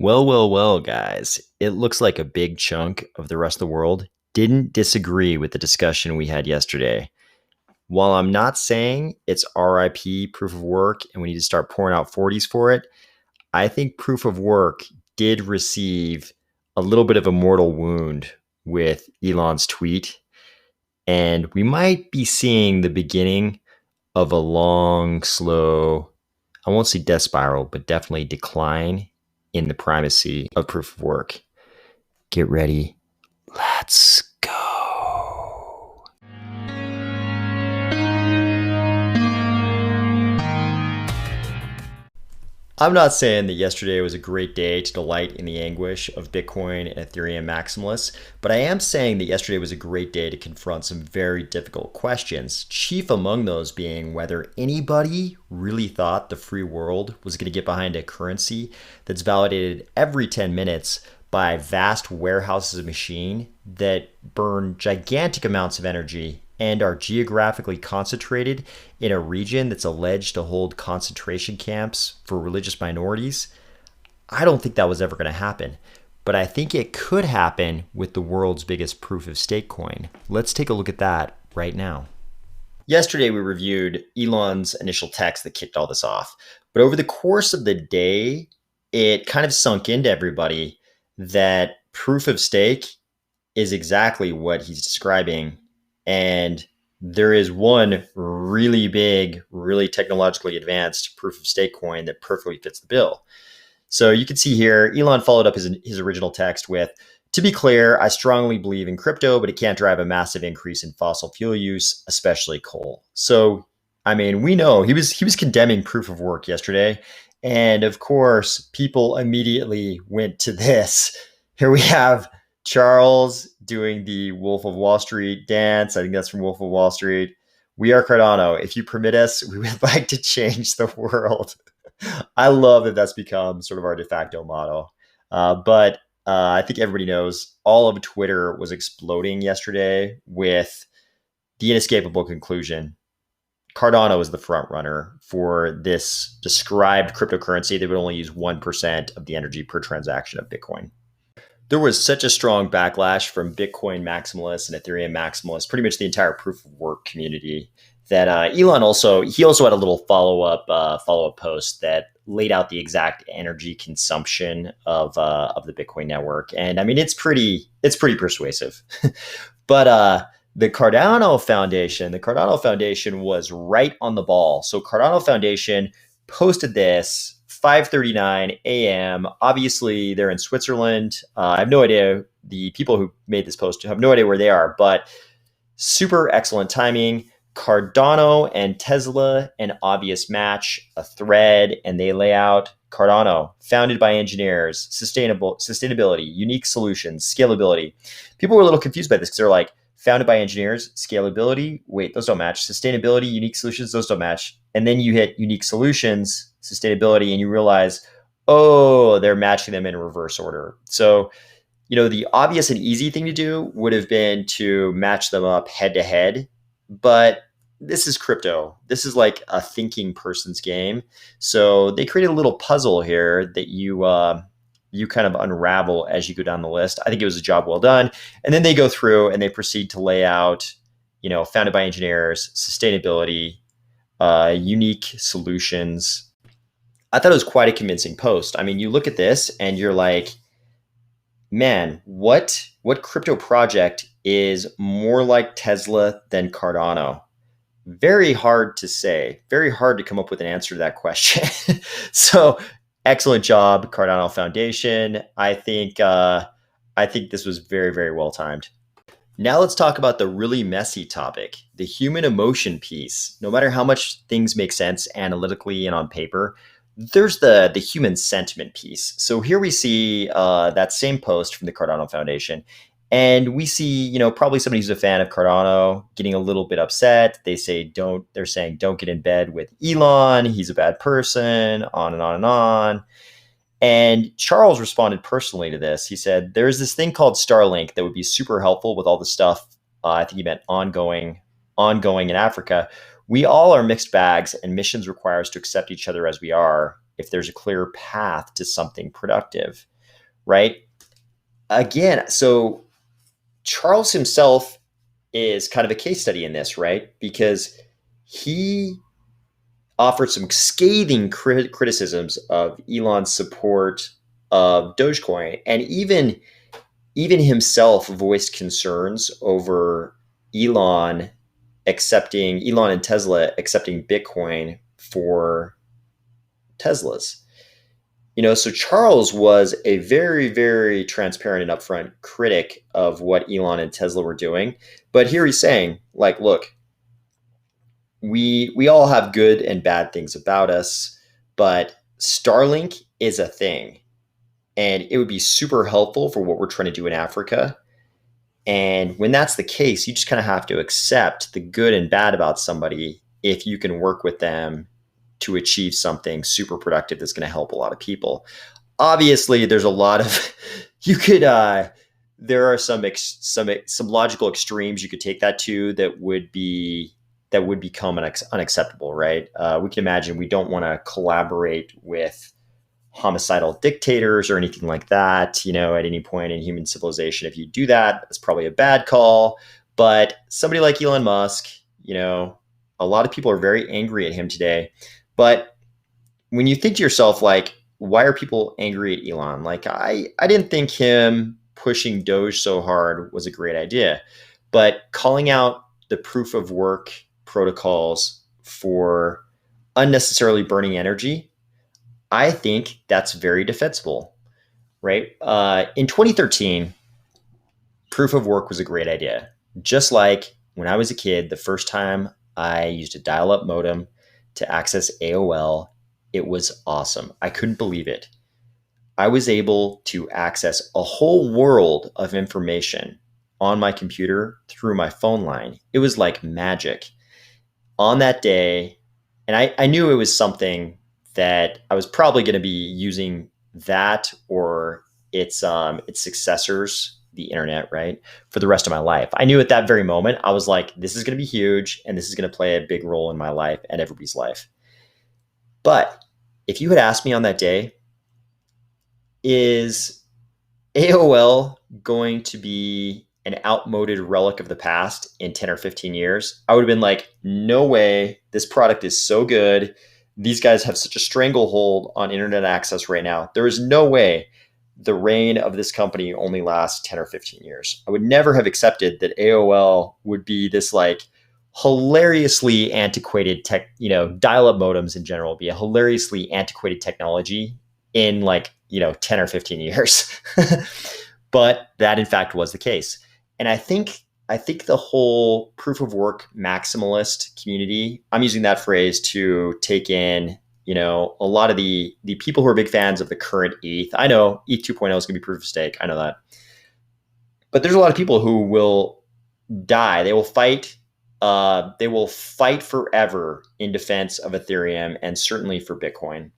Well, guys. It looks like a big chunk of the rest of the world didn't disagree with the discussion we had yesterday. While I'm not saying it's RIP proof of work and we need to start pouring out forties for it, I think proof of work did receive a little bit of a mortal wound with Elon's tweet. And we might be seeing the beginning of a long, slow, I won't say death spiral, but definitely decline in the primacy of proof of work. Get ready. Let's go. I'm not saying that yesterday was a great day to delight in the anguish of Bitcoin and Ethereum maximalists, but I am saying that yesterday was a great day to confront some very difficult questions, chief among those being whether anybody really thought the free world was going to get behind a currency that's validated every 10 minutes by vast warehouses of machine that burn gigantic amounts of energy and are geographically concentrated in a region that's alleged to hold concentration camps for religious minorities. I don't think that was ever going to happen, but I think it could happen with the world's biggest proof of stake coin. Let's take a look at that right now. Yesterday, we reviewed Elon's initial text that kicked all this off, but over the course of the day, it kind of sunk into everybody that proof of stake is exactly what he's describing. And there is one really big, really technologically advanced proof of stake coin that perfectly fits the bill. So you can see here, Elon followed up his original text with, "To be clear, I strongly believe in crypto, but it can't drive a massive increase in fossil fuel use, especially coal." So, I mean, we know he was condemning proof of work yesterday. And of course, people immediately went to this. Here we have Charles doing the Wolf of Wall Street dance. I think that's from Wolf of Wall Street. "We are Cardano. If you permit us, we would like to change the world." I love that that's become sort of our de facto motto. But I think everybody knows all of Twitter was exploding yesterday with the inescapable conclusion. Cardano is the front runner for this described cryptocurrency that would only use 1% of the energy per transaction of Bitcoin. There was such a strong backlash from Bitcoin maximalists and Ethereum maximalists, pretty much the entire proof of work community, that Elon also had a little follow-up post that laid out the exact energy consumption of the Bitcoin network. And I mean, it's pretty persuasive. But the Cardano Foundation was right on the ball. So Cardano Foundation posted this 5:39 a.m. Obviously, they're in Switzerland. I have no idea. The people who made this post have no idea where they are, but super excellent timing. Cardano and Tesla, an obvious match, a thread, and they lay out Cardano, founded by engineers, sustainability, unique solutions, scalability. People were a little confused by this because they're like, founded by engineers, scalability, wait, those don't match. Sustainability, unique solutions, those don't match. And then you hit unique solutions, sustainability, and you realize, oh, they're matching them in reverse order. So, the obvious and easy thing to do would have been to match them up head to head. But this is crypto. This is like a thinking person's game. So they created a little puzzle here that you kind of unravel as you go down the list. I think it was a job well done. And then they go through and they proceed to lay out, founded by engineers, sustainability, unique solutions. I thought it was quite a convincing post. I mean, you look at this and you're like, man, what crypto project is more like Tesla than Cardano? Very hard to say. Very hard to come up with an answer to that question. So excellent job, Cardano Foundation. I think this was very, very well timed. Now let's talk about the really messy topic, the human emotion piece. No matter how much things make sense analytically and on paper, there's the human sentiment piece. So here we see that same post from the Cardano Foundation. And we see, probably somebody who's a fan of Cardano getting a little bit upset. They're saying, don't get in bed with Elon. He's a bad person, on and on and on. And Charles responded personally to this. He said, "There's this thing called Starlink that would be super helpful with all the stuff." I think he meant ongoing in Africa. "We all are mixed bags, and missions require us to accept each other as we are if there's a clear path to something productive." right? Again, so Charles himself is kind of a case study in this, right? Because he offered some scathing criticisms of Elon's support of Dogecoin, and even himself voiced concerns over Elon Elon and Tesla accepting Bitcoin for Teslas. So Charles was a very, very transparent and upfront critic of what Elon and Tesla were doing. But here he's saying, like, look, we all have good and bad things about us, but Starlink is a thing, and it would be super helpful for what we're trying to do in Africa. And when that's the case, you just kind of have to accept the good and bad about somebody if you can work with them to achieve something super productive that's going to help a lot of people. Obviously, there's a lot of you could there are some logical extremes you could take that to that would become unacceptable, right? We can imagine we don't want to collaborate with homicidal dictators or anything like that, at any point in human civilization. If you do that, that's probably a bad call. But somebody like Elon Musk, a lot of people are very angry at him today. But when you think to yourself, like, why are people angry at Elon? Like, I didn't think him pushing Doge so hard was a great idea. But calling out the proof of work protocols for unnecessarily burning energy, I think that's very defensible, right? In 2013, proof of work was a great idea. Just like when I was a kid, the first time I used a dial-up modem to access AOL, it was awesome. I couldn't believe it. I was able to access a whole world of information on my computer through my phone line. It was like magic. On that day, and I knew it was something that I was probably going to be using that or its successors, the internet, right, for the rest of my life. I knew at that very moment, I was like, this is going to be huge, and this is going to play a big role in my life and everybody's life. But if you had asked me on that day, is AOL going to be an outmoded relic of the past in 10 or 15 years? I would have been like, no way. This product is so good. These guys have such a stranglehold on internet access right now. There is no way the reign of this company only lasts 10 or 15 years. I would never have accepted that AOL would be this like hilariously antiquated tech, dial-up modems in general be a hilariously antiquated technology in 10 or 15 years. But that in fact was the case. And I think the whole proof of work maximalist community, I'm using that phrase to take in, a lot of the people who are big fans of the current ETH. I know ETH 2.0 is going to be proof of stake. I know that. But there's a lot of people who will die. They will fight. They will fight forever in defense of Ethereum and certainly for Bitcoin.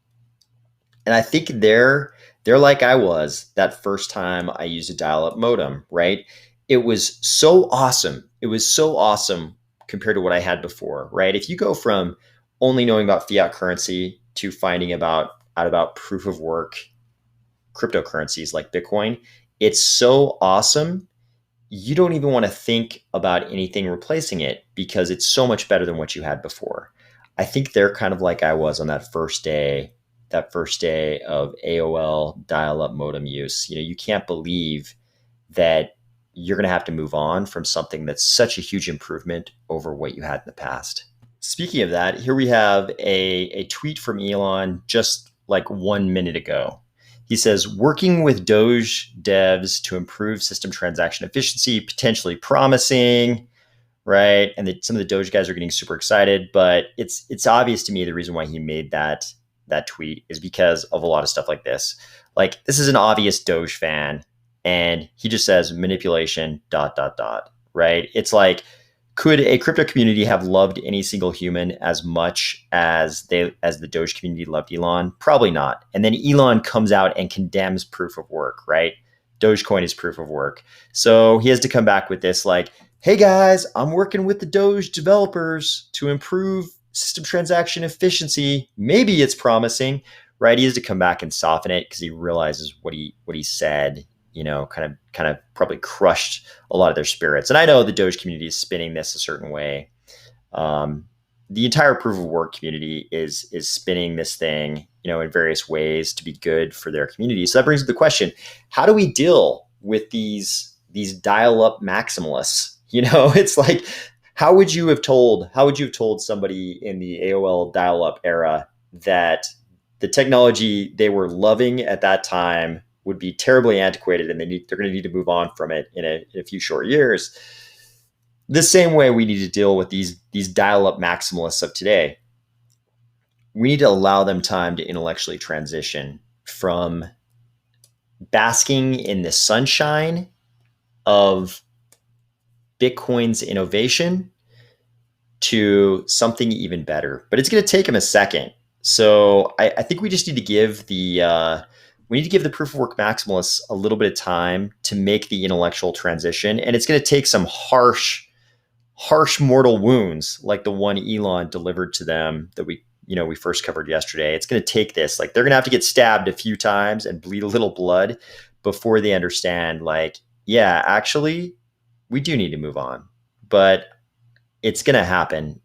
And I think they're like I was that first time I used a dial-up modem, right? It was so awesome. It was so awesome compared to what I had before, right? If you go from only knowing about fiat currency to finding out about proof of work cryptocurrencies like Bitcoin, it's so awesome. You don't even want to think about anything replacing it because it's so much better than what you had before. I think they're kind of like I was on that first day of AOL dial-up modem use. You can't believe that you're going to have to move on from something that's such a huge improvement over what you had in the past. Speaking of that, here we have a tweet from Elon just like 1 minute ago. He says, working with Doge devs to improve system transaction efficiency, potentially promising, right? And some of the Doge guys are getting super excited, but it's obvious to me the reason why he made that tweet is because of a lot of stuff like this. Like, this is an obvious Doge fan, and he just says manipulation, ... right? It's like, could a crypto community have loved any single human as much as the Doge community loved Elon? Probably not. And then Elon comes out and condemns proof of work, right? Dogecoin is proof of work. So he has to come back with this like, hey guys, I'm working with the Doge developers to improve system transaction efficiency. Maybe it's promising, right? He has to come back and soften it because he realizes what he said, kind of probably crushed a lot of their spirits. And I know the Doge community is spinning this a certain way. Um, the entire proof of work community is spinning this thing, in various ways to be good for their community. So that brings up the question: how do we deal with these dial-up maximalists? It's like, how would you have told somebody in the AOL dial-up era that the technology they were loving at that time would be terribly antiquated and they're going to need to move on from it in a few short years? The same way we need to deal with these dial-up maximalists of today. We need to allow them time to intellectually transition from basking in the sunshine of Bitcoin's innovation to something even better. But it's going to take them a second. So I think we just need to give the proof of work maximalists a little bit of time to make the intellectual transition, and it's going to take some harsh mortal wounds like the one Elon delivered to them that we first covered yesterday. It's going to take this, like, they're going to have to get stabbed a few times and bleed a little blood before they understand, like, yeah, actually we do need to move on. But it's going to happen.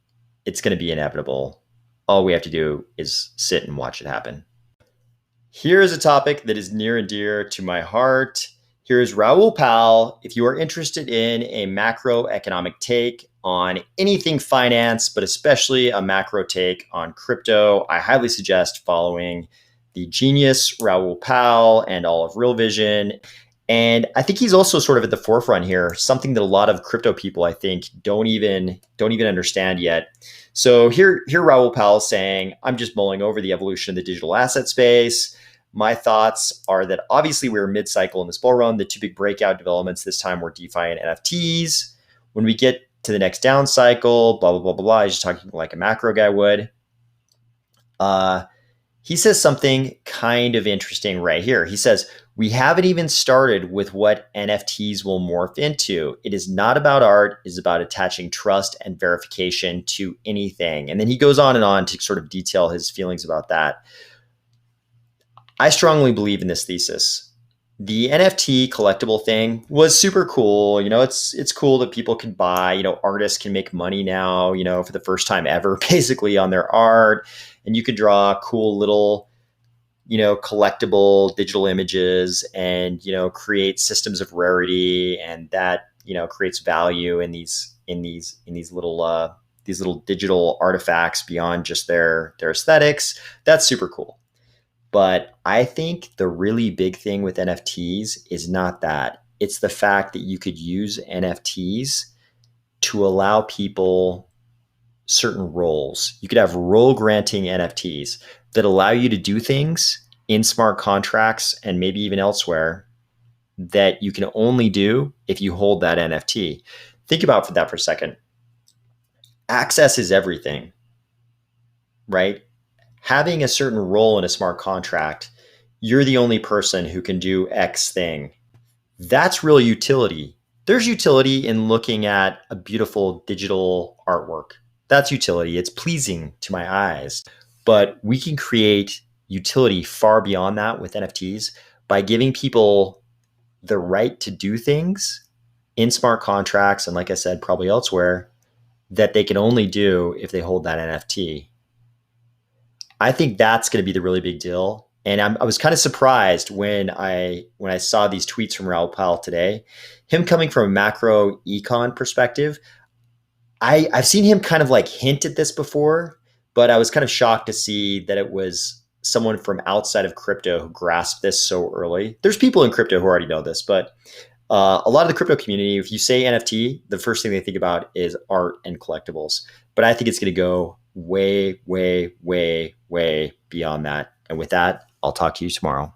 It's going to be inevitable. All we have to do is sit and watch it happen. Here is a topic that is near and dear to my heart. Here is Raoul Pal. If you are interested in a macroeconomic take on anything finance, but especially a macro take on crypto, I highly suggest following the genius Raoul Pal and all of Real Vision. And I think he's also sort of at the forefront here, something that a lot of crypto people, I think, don't even understand yet. So here Raoul Pal is saying, I'm just mulling over the evolution of the digital asset space. My thoughts are that obviously we were mid-cycle in this bull run. The two big breakout developments this time were DeFi and NFTs. When we get to the next down cycle, blah, blah, blah, blah, blah, he's just talking like a macro guy would. He says something kind of interesting right here. He says, we haven't even started with what NFTs will morph into. It is not about art. It is about attaching trust and verification to anything. And then he goes on and on to sort of detail his feelings about that. I strongly believe in this thesis. The NFT collectible thing was super cool. It's cool that people can buy, artists can make money now, for the first time ever, basically, on their art. And you can draw cool little, collectible digital images and, create systems of rarity. And that, creates value in these little digital artifacts beyond just their aesthetics. That's super cool. But I think the really big thing with NFTs is not that. It's the fact that you could use NFTs to allow people certain roles. You could have role granting NFTs that allow you to do things in smart contracts and maybe even elsewhere that you can only do if you hold that NFT. Think about that for a second. Access is everything, right? Having a certain role in a smart contract, you're the only person who can do X thing. That's real utility. There's utility in looking at a beautiful digital artwork. That's utility. It's pleasing to my eyes. But we can create utility far beyond that with NFTs by giving people the right to do things in smart contracts, and like I said, probably elsewhere, that they can only do if they hold that NFT. I think that's going to be the really big deal. And I was kind of surprised when I saw these tweets from Raoul Pal today, him coming from a macro econ perspective. I've seen him kind of like hint at this before, but I was kind of shocked to see that it was someone from outside of crypto who grasped this so early. There's people in crypto who already know this, but a lot of the crypto community, if you say NFT, the first thing they think about is art and collectibles. But I think it's going to go way, way, way, way beyond that. And with that, I'll talk to you tomorrow.